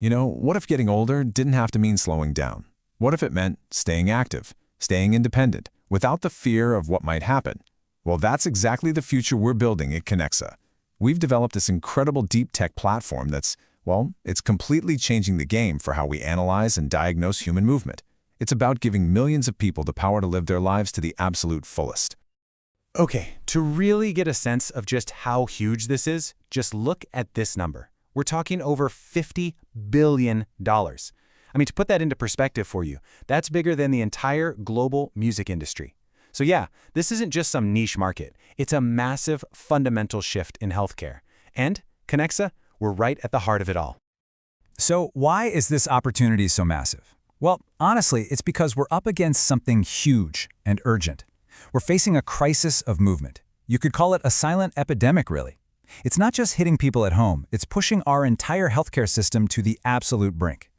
What if getting older didn't have to mean slowing down? What if it meant staying active, staying independent, without the fear of what might happen? Well, that's exactly the future we're building at Kinexa. We've developed this incredible deep tech platform it's completely changing the game for how we analyze and diagnose human movement. It's about giving millions of people the power to live their lives to the absolute fullest. Okay, to really get a sense of just how huge this is, just look at this number. We're talking over $50 billion. To put that into perspective for you, that's bigger than the entire global music industry. So yeah, this isn't just some niche market. It's a massive, fundamental shift in healthcare. And, Kinexa, we're right at the heart of it all. So why is this opportunity so massive? Well, honestly, it's because we're up against something huge and urgent. We're facing a crisis of movement. You could call it a silent epidemic, really. It's not just hitting people at home, it's pushing our entire healthcare system to the absolute brink.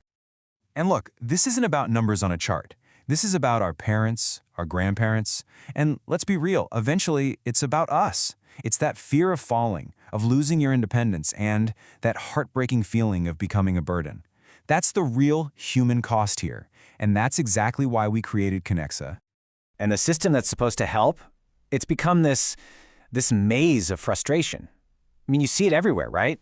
And look, this isn't about numbers on a chart. This is about our parents, our grandparents, and let's be real, eventually it's about us. It's that fear of falling, of losing your independence, and that heartbreaking feeling of becoming a burden. That's the real human cost here, and that's exactly why we created Kinexa. And the system that's supposed to help, it's become this maze of frustration. You see it everywhere, right?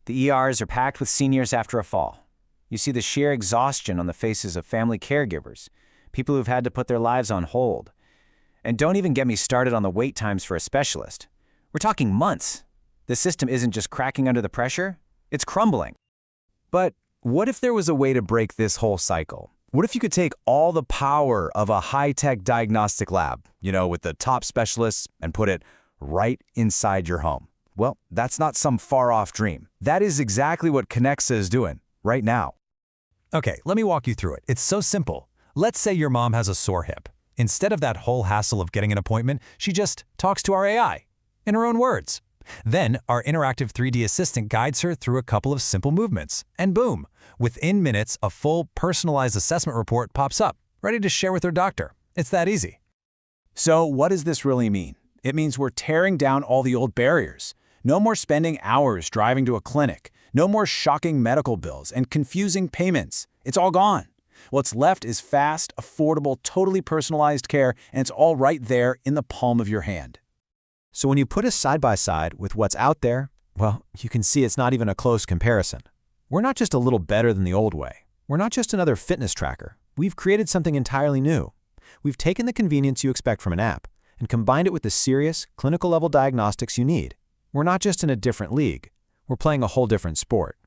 The ERs are packed with seniors after a fall. You see the sheer exhaustion on the faces of family caregivers, people who've had to put their lives on hold. And don't even get me started on the wait times for a specialist. We're talking months. The system isn't just cracking under the pressure, it's crumbling. But what if there was a way to break this whole cycle? What if you could take all the power of a high-tech diagnostic lab, with the top specialists, and put it right inside your home? Well, that's not some far-off dream. That is exactly what Kinexa is doing right now. Okay, let me walk you through it. It's so simple. Let's say your mom has a sore hip. Instead of that whole hassle of getting an appointment, she just talks to our AI, in her own words. Then, our interactive 3D assistant guides her through a couple of simple movements, and boom, within minutes, a full personalized assessment report pops up, ready to share with her doctor. It's that easy. So what does this really mean? It means we're tearing down all the old barriers. No more spending hours driving to a clinic. No more shocking medical bills and confusing payments. It's all gone. What's left is fast, affordable, totally personalized care, and it's all right there in the palm of your hand. So when you put us side by side with what's out there, well, you can see it's not even a close comparison. We're not just a little better than the old way. We're not just another fitness tracker. We've created something entirely new. We've taken the convenience you expect from an app and combined it with the serious, clinical-level diagnostics you need. We're not just in a different league. We're playing a whole different sport.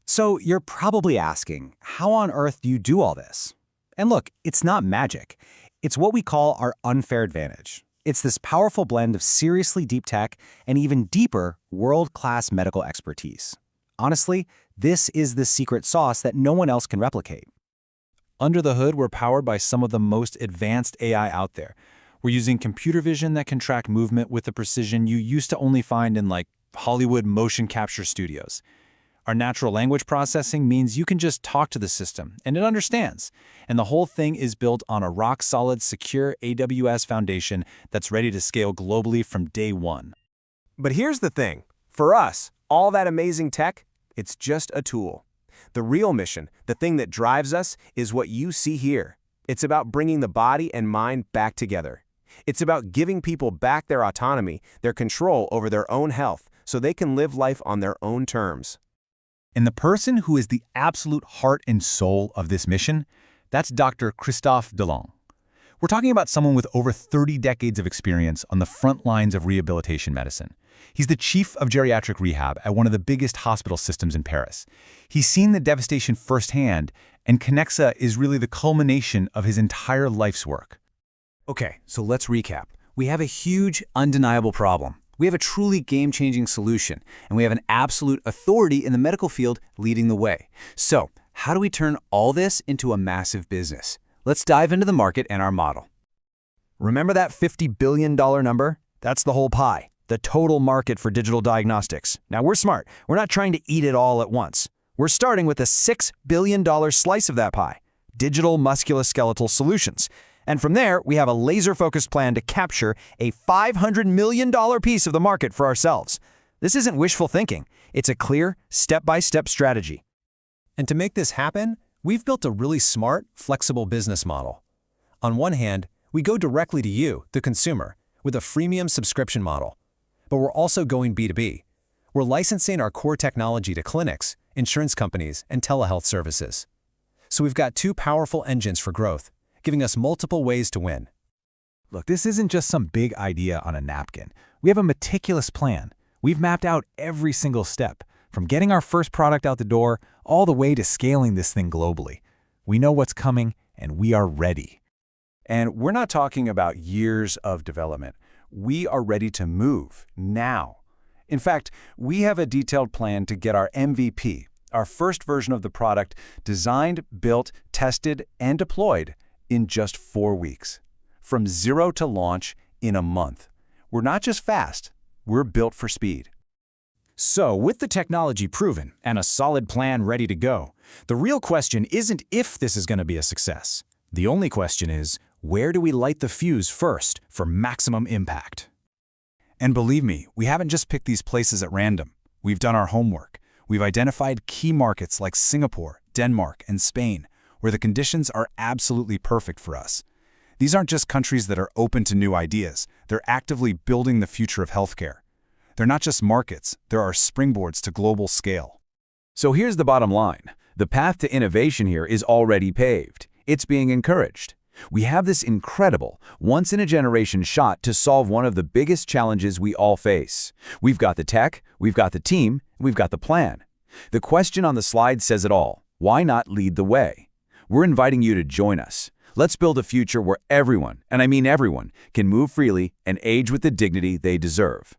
So you're probably asking, how on earth do you do all this? And look, it's not magic. It's what we call our unfair advantage. It's this powerful blend of seriously deep tech and even deeper world-class medical expertise. Honestly, this is the secret sauce that no one else can replicate. Under the hood, we're powered by some of the most advanced AI out there. We're using computer vision that can track movement with the precision you used to only find in Hollywood motion capture studios. Our natural language processing means you can just talk to the system, and it understands. And the whole thing is built on a rock-solid, secure AWS foundation that's ready to scale globally from day one. But here's the thing. For us, all that amazing tech, it's just a tool. The real mission, the thing that drives us, is what you see here. It's about bringing the body and mind back together. It's about giving people back their autonomy, their control over their own health, so they can live life on their own terms. And the person who is the absolute heart and soul of this mission, that's Dr. Christophe Delong. We're talking about someone with over 30 decades of experience on the front lines of rehabilitation medicine. He's the chief of geriatric rehab at one of the biggest hospital systems in Paris. He's seen the devastation firsthand, and Kinexa is really the culmination of his entire life's work. Okay, so let's recap. We have a huge, undeniable problem. We have a truly game-changing solution, and we have an absolute authority in the medical field leading the way. So, how do we turn all this into a massive business? Let's dive into the market and our model. Remember that $50 billion number? That's the whole pie, the total market for digital diagnostics. Now, we're smart. We're not trying to eat it all at once. We're starting with a $6 billion slice of that pie, digital musculoskeletal solutions. And from there, we have a laser-focused plan to capture a $500 million piece of the market for ourselves. This isn't wishful thinking. It's a clear, step-by-step strategy. And to make this happen, we've built a really smart, flexible business model. On one hand, we go directly to you, the consumer, with a freemium subscription model. But we're also going B2B. We're licensing our core technology to clinics, insurance companies, and telehealth services. So we've got two powerful engines for growth, giving us multiple ways to win. Look, this isn't just some big idea on a napkin. We have a meticulous plan. We've mapped out every single step, from getting our first product out the door all the way to scaling this thing globally. We know what's coming, and we are ready. And we're not talking about years of development. We are ready to move now. In fact, we have a detailed plan to get our MVP, our first version of the product, designed, built, tested, and deployed in just 4 weeks. From zero to launch in a month. We're not just fast, we're built for speed. So, with the technology proven and a solid plan ready to go, the real question isn't if this is going to be a success. The only question is, where do we light the fuse first for maximum impact? And believe me, we haven't just picked these places at random. We've done our homework. We've identified key markets like Singapore, Denmark, and Spain, where the conditions are absolutely perfect for us. These aren't just countries that are open to new ideas. They're actively building the future of healthcare. They're not just markets, they're our springboards to global scale. So here's the bottom line. The path to innovation here is already paved. It's being encouraged. We have this incredible, once-in-a-generation shot to solve one of the biggest challenges we all face. We've got the tech, we've got the team, we've got the plan. The question on the slide says it all. Why not lead the way? We're inviting you to join us. Let's build a future where everyone, and I mean everyone, can move freely and age with the dignity they deserve.